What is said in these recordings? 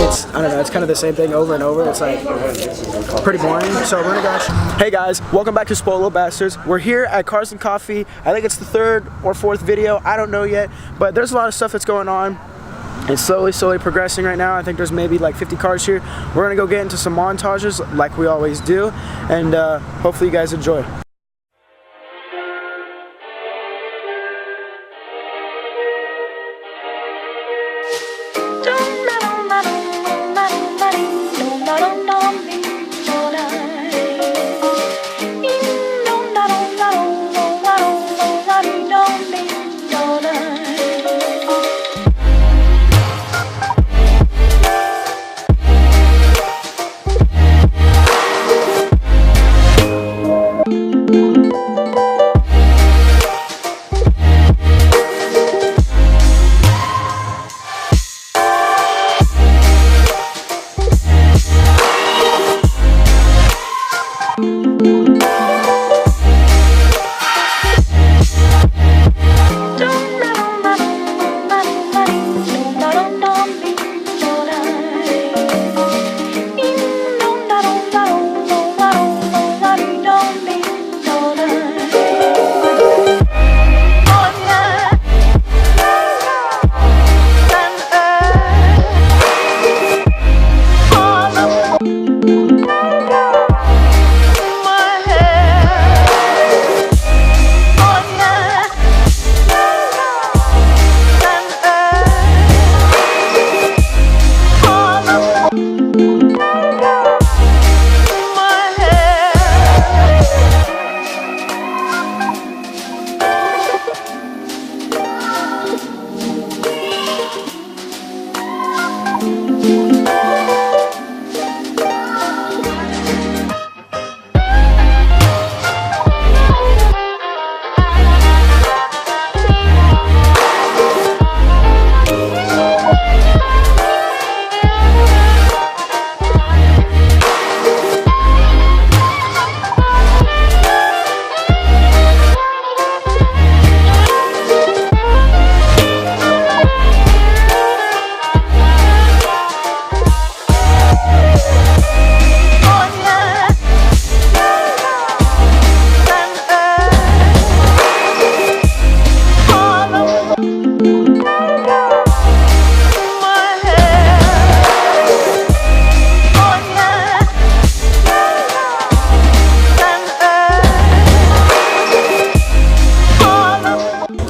it's, I don't know, it's kind of the same thing over and over. It's like pretty boring. So we're gonna go. Hey guys, welcome back to Spoiled Little Bastards. We're here at Cars and Coffee. I think it's the third or fourth video. I don't know yet, but there's a lot of stuff that's going on. It's slowly progressing right now. I think there's maybe like 50 cars here. We're gonna go get into some montages like we always do, and hopefully you guys enjoy.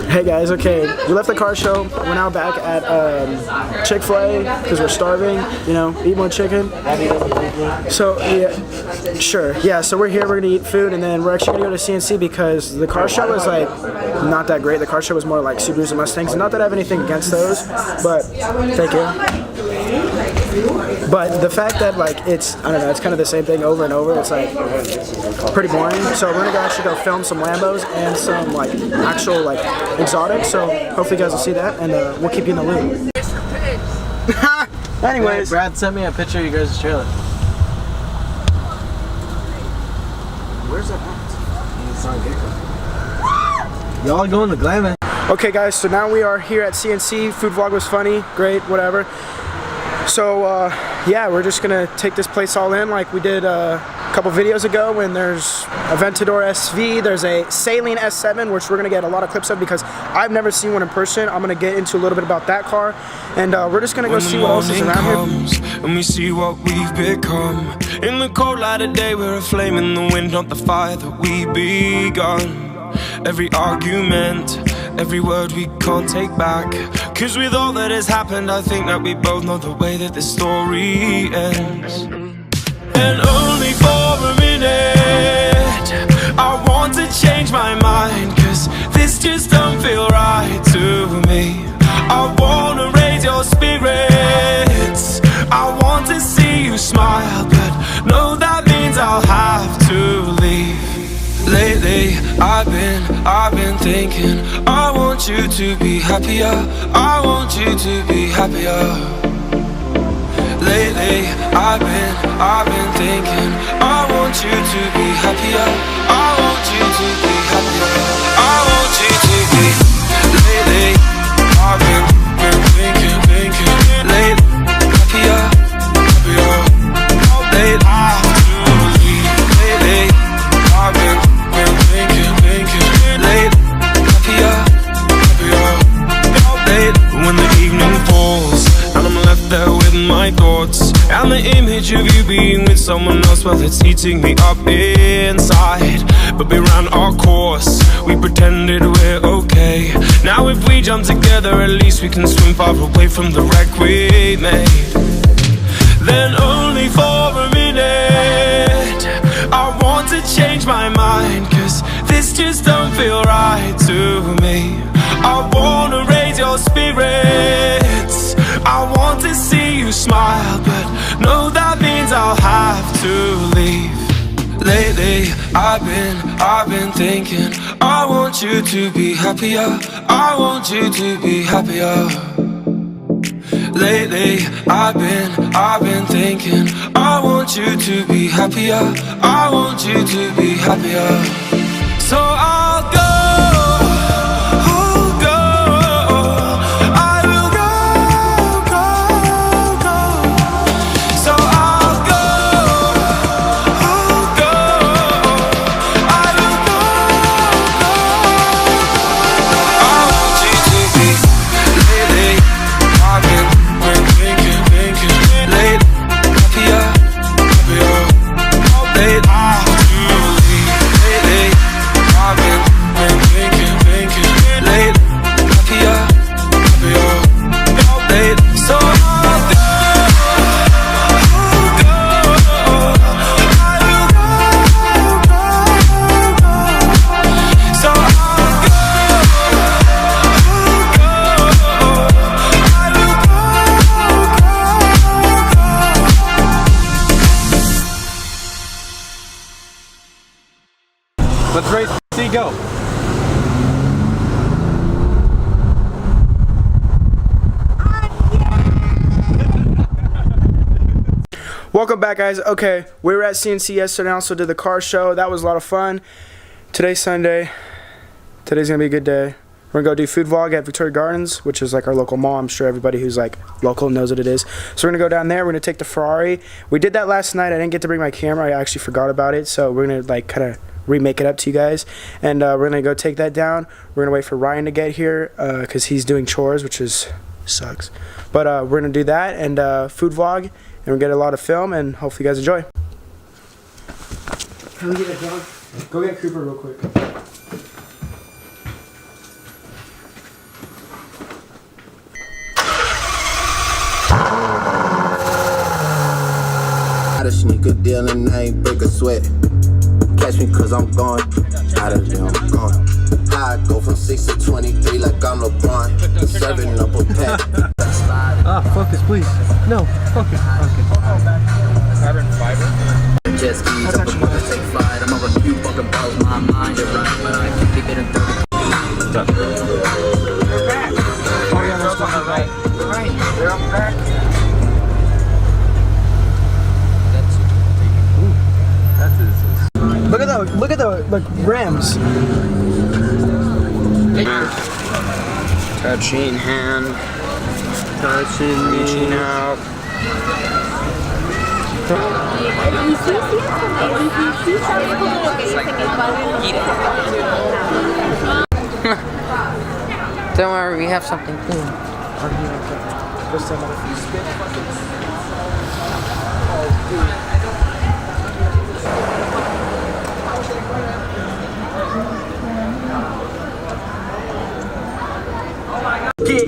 Hey guys, okay, we left the car show. We're now back at Chick-fil-A because we're starving, you know, eat more chicken. So, yeah, sure. Yeah, so we're here, we're gonna eat food, and then we're actually gonna go to CNC because the car show was like not that great. The car show was more like Subarus and Mustangs. Not that I have anything against those, but thank you. But the fact that like it's, I don't know, it's kind of the same thing over and over. It's like pretty boring. So we're gonna go actually go film some Lambos and some like actual like exotics. So hopefully you guys will see that, and we'll keep you in the loop. Anyways, Brad sent me a picture of you guys' trailer. Where's that at? Y'all going to Glam. Okay guys, so now we are here at CNC. Food vlog was funny, great, whatever. So yeah, we're just gonna take this place all in like we did a couple videos ago when there's a Ventador SV, there's a Saline S7, which we're gonna get a lot of clips of because I've never seen one in person. I'm gonna get into a little bit about that car, and we're just gonna go see what else is around here. And we see what we've become. In the cold light of day, we're a flame in the wind, not the fire that we begun. Every argument, every word we can't take back, 'cause with all that has happened, I think that we both know the way that this story ends. And only for a minute, I want to change my mind, 'cause this just don't feel right to me. I wanna raise your spirits, I want to see you smile, but no, that means I'll have to leave. Lately, I've been thinking, I want you to be happier, I want you to be happier. Lately, I've been thinking, I want you to be happier, I want you to be happier, I want you to be. Lately, I've been thinking, lately, happier. And the image of you being with someone else, well, it's eating me up inside. But we ran our course, we pretended we're okay. Now if we jump together, at least we can swim far away from the wreck we made. Then only for a minute I want to change my mind, cause this just don't feel right to me. I wanna raise your spirits, I want to see you smile, but no, that means I'll have to leave. Lately, I've been thinking, I want you to be happier, I want you to be happier. Lately, I've been thinking, I want you to be happier, I want you to be happier. So I'll go. Let's race, see, go. Welcome back, guys. Okay, we were at CNC yesterday and also did the car show. That was a lot of fun. Today's Sunday. Today's gonna be a good day. We're gonna go do food vlog at Victoria Gardens, which is like our local mall. I'm sure everybody who's like local knows what it is. So we're gonna go down there. We're gonna take the Ferrari. We did that last night. I didn't get to bring my camera. I actually forgot about it. So we're gonna like kind of remake it up to you guys, and we're gonna go take that down. We're gonna wait for Ryan to get here because he's doing chores, which is sucks. But we're gonna do that and food vlog, and we'll get a lot of film, and hopefully you guys enjoy. Can we get it done? Go get Cooper real quick. Got a sneaker deal and I ain't break a sweat. Catch me cause I'm gone. Out of there, I'm gone. I go from 6 to 23 like I'm LeBron. Serving up a pack. Focus, please. No, focus. Okay. Carbon fiber. Jet skis, I'm about to take flight. I'm over a few fucking balls, my mind. You're right, but I keep it in 30. Oh yeah, that's on the right. Right. They're on the back. Look at the like rims. Touching hand. Touching reaching out. Don't worry, we have something cool.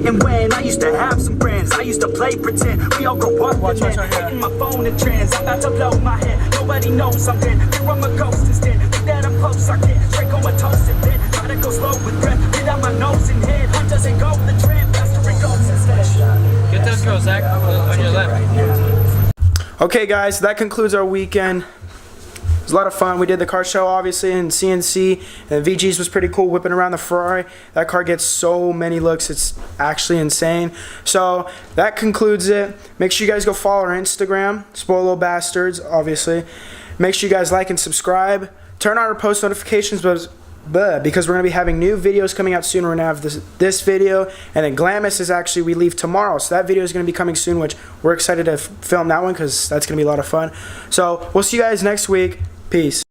And when I used to have some friends, I used to play pretend. We all grow up and then hitting my phone in trends. I'm about to blow my head, nobody knows I'm dead. Here I'm a ghost instead, look that I'm close, I can't drink on my toast and then try to go slow with breath, get out my nose and head. Hunt doesn't go the trend, faster it goes instead. Get those girls, Zach, on your left. Okay, guys, that concludes our weekend. It was a lot of fun. We did the car show, obviously, in CNC, and VG's was pretty cool, whipping around the Ferrari. That car gets so many looks, it's actually insane. So that concludes it. Make sure you guys go follow our Instagram, Spoil Little Bastards, obviously. Make sure you guys like and subscribe. Turn on our post notifications, because we're going to be having new videos coming out soon. We're going to have this video, and then Glamis is actually, we leave tomorrow, so that video is going to be coming soon, which we're excited to film that one because that's going to be a lot of fun. So we'll see you guys next week. Peace.